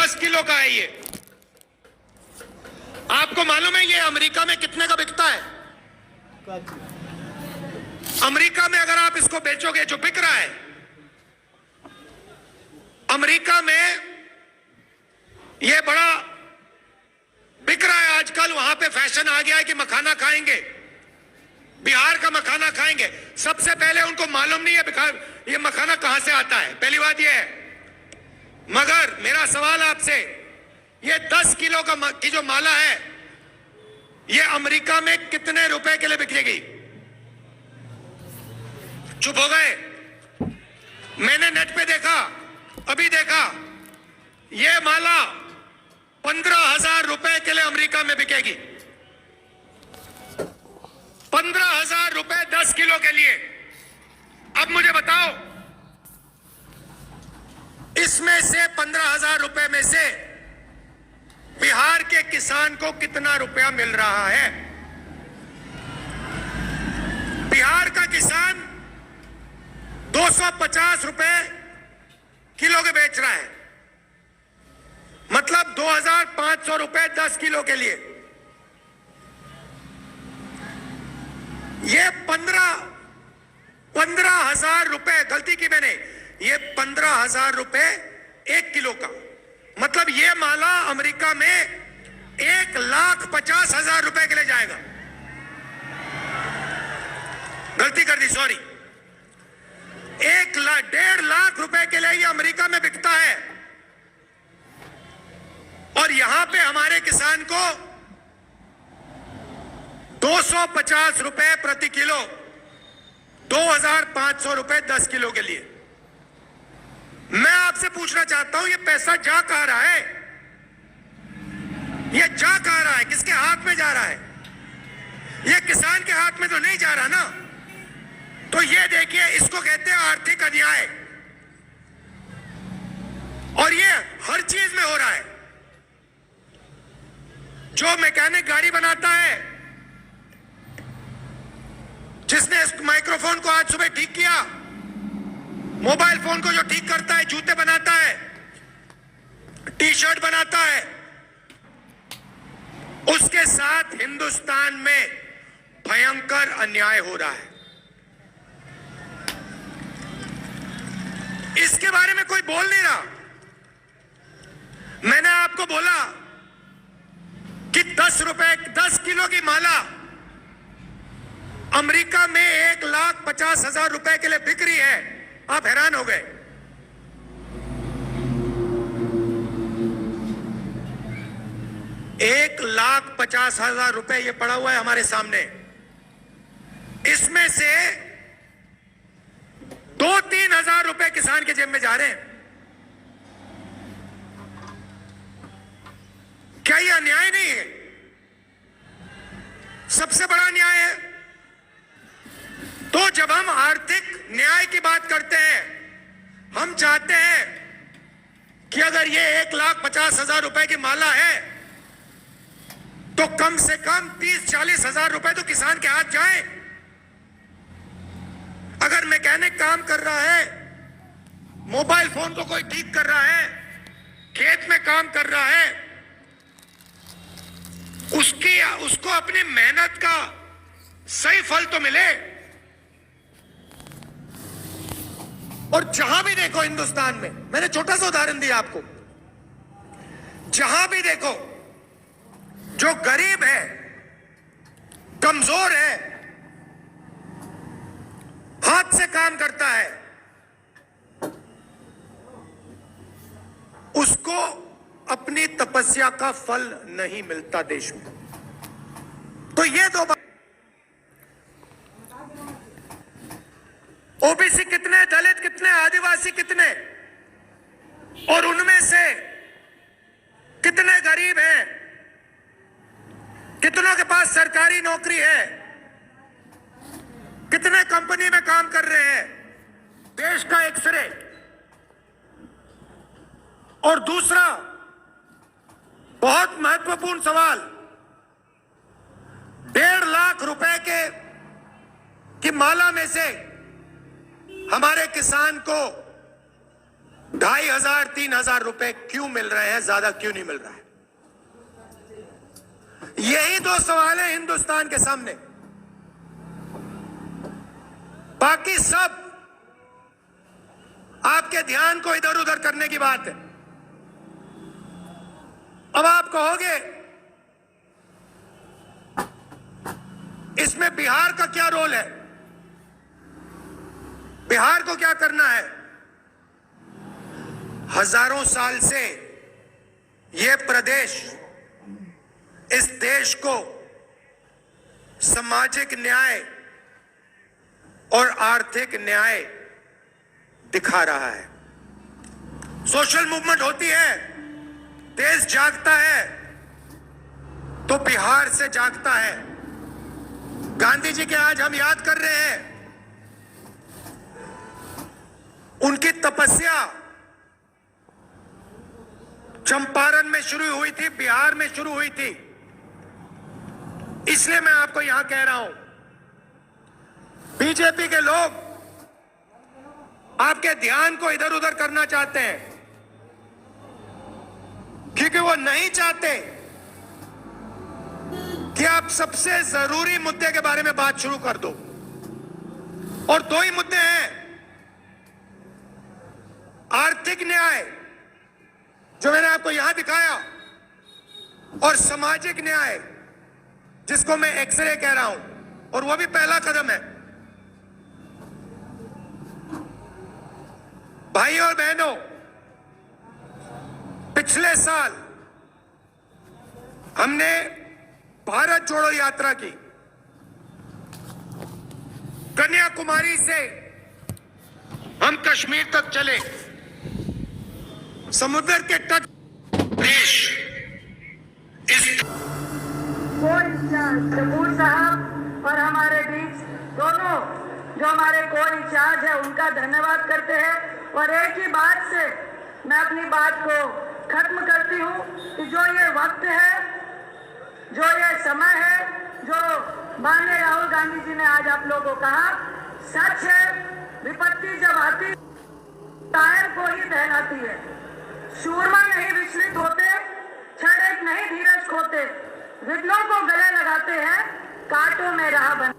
10 kilo का है ये। आपको मालूम है ये अमेरिका में कितने का बिकता है? अमेरिका में अगर आप इसको बेचोगे, जो बिक रहा है अमेरिका में, ये बड़ा बिक रहा है आजकल। वहां पे फैशन आ गया है कि मखाना खाएंगे, बिहार का मखाना खाएंगे। सबसे पहले उनको मालूम नहीं है ये मखाना कहां से आता है, पहली बात ये है। मगर मेरा सवाल आपसे, ये 10 किलो की जो माला है, ये अमेरिका में कितने रुपए के लिए बिकेगी? चुप हो गए। मैंने नेट पे देखा, अभी देखा, ये माला 15,000 रुपए के लिए अमेरिका में बिकेगी। 15,000 रुपए 10 किलो के लिए। अब मुझे बताओ, इसमें से 15,000 रुपए में से बिहार के किसान को कितना रुपया मिल रहा है? बिहार का किसान 250 रुपए किलो के बेच रहा है, मतलब 2,500 रुपए 10 किलो के लिए। ये 15,000 रुपए, गलती की मैंने, ये 15,000 रुपए 1 किलो का, मतलब ये माला अमेरिका में 1,50,000 रुपए के लिए जाएगा। गलती कर दी, सॉरी। 1,50,000 लाख रुपए के लिए ये अमेरिका में बिकता है, और यहां पे हमारे किसान को 250 रुपए प्रति किलो, 2,500 रुपए 10 किलो के लिए। मैं आपसे पूछना चाहता हूं, ये पैसा जा कहां रहा है? ये जा कहां रहा है? किसके हाथ में जा रहा है? ये किसान के हाथ में तो नहीं जा रहा ना। तो ये देखिए, इसको कहते हैं आर्थिक अन्याय, और ये हर चीज में हो रहा है। जो मैकेनिक गाड़ी बनाता है, जिसने इस माइक्रोफोन को आज सुबह ठीक किया, मोबाइल फोन को जो ठीक करता है, जूते बनाता है, टी शर्ट बनाता है, उसके साथ हिंदुस्तान में भयंकर अन्याय हो रहा है। इसके बारे में कोई बोल नहीं रहा। मैंने आपको बोला कि 10 किलो की माला अमेरिका में 1,50,000 रुपए के लिए बिक रही है। आप हैरान हो गए। ₹1,50,000 ये पड़ा हुआ है हमारे सामने। इसमें से 2-3 हजार रुपए किसान के जेब में जा रहे हैं। क्या ये अन्याय नहीं है? सबसे बड़ा अन्याय है। तो जब हम आर्थिक न्याय की बात करते हैं, हम चाहते हैं कि अगर ये 1,50,000 रुपए की माला है, तो कम से कम 30-40 हजार रुपए तो किसान के हाथ जाए। अगर मैकेनिक काम कर रहा है, मोबाइल फोन को कोई ठीक कर रहा है, खेत में काम कर रहा है, उसको अपनी मेहनत का सही फल तो मिले। और जहां भी देखो हिंदुस्तान में, मैंने छोटा सा उदाहरण दिया आपको, जहां भी देखो जो गरीब है, कमजोर है, हाथ से काम करता है, उसको अपनी तपस्या का फल नहीं मिलता देश में। तो ये दो बात, ओबीसी कितने, दलित कितने, आदिवासी कितने, और उनमें से कितने गरीब हैं, कितनों के पास सरकारी नौकरी है, कितने कंपनी में काम कर रहे हैं, देश का एक्सरे। और दूसरा बहुत महत्वपूर्ण सवाल, 1.5 लाख रुपए की माला में से हमारे किसान को 2,500-3,000 रुपए क्यों मिल रहे हैं, ज्यादा क्यों नहीं मिल रहा है? यही दो सवाल है हिंदुस्तान के सामने। बाकी सब आपके ध्यान को इधर उधर करने की बात है। अब आप कहोगे इसमें बिहार का क्या रोल है, बिहार को क्या करना है? हजारों साल से यह प्रदेश इस देश को सामाजिक न्याय और आर्थिक न्याय दिखा रहा है। सोशल मूवमेंट होती है, देश जागता है तो बिहार से जागता है। गांधी जी के आज हम याद कर रहे हैं, उनकी तपस्या चंपारण में शुरू हुई थी, बिहार में शुरू हुई थी। इसलिए मैं आपको यहां कह रहा हूं, बीजेपी के लोग आपके ध्यान को इधर उधर करना चाहते हैं, क्योंकि वो नहीं चाहते कि आप सबसे जरूरी मुद्दे के बारे में बात शुरू कर दो। और दो ही मुद्दे हैं, आर्थिक न्याय जो मैंने आपको यहां दिखाया, और सामाजिक न्याय जिसको मैं एक्सरे कह रहा हूं, और वो भी पहला कदम है। भाई और बहनों, पिछले साल हमने भारत जोड़ो यात्रा की। कन्याकुमारी से हम कश्मीर तक चले, समुद्र के तट देश कपूर साहब और हमारे बीच दोनों जो हमारे को इंचार्ज है उनका धन्यवाद करते हैं। और एक ही बात से मैं अपनी बात को खत्म करती हूँ कि जो ये वक्त है, जो ये समय है, जो माननीय राहुल गांधी जी ने आज आप लोगों को कहा, सच है। विपत्ति जब आती टायर को ही दहलाती है। सूरमा नहीं विचलित होते, क्षण एक नहीं धीरज खोते, विघ्नों को गले लगाते हैं, कांटों में राह बन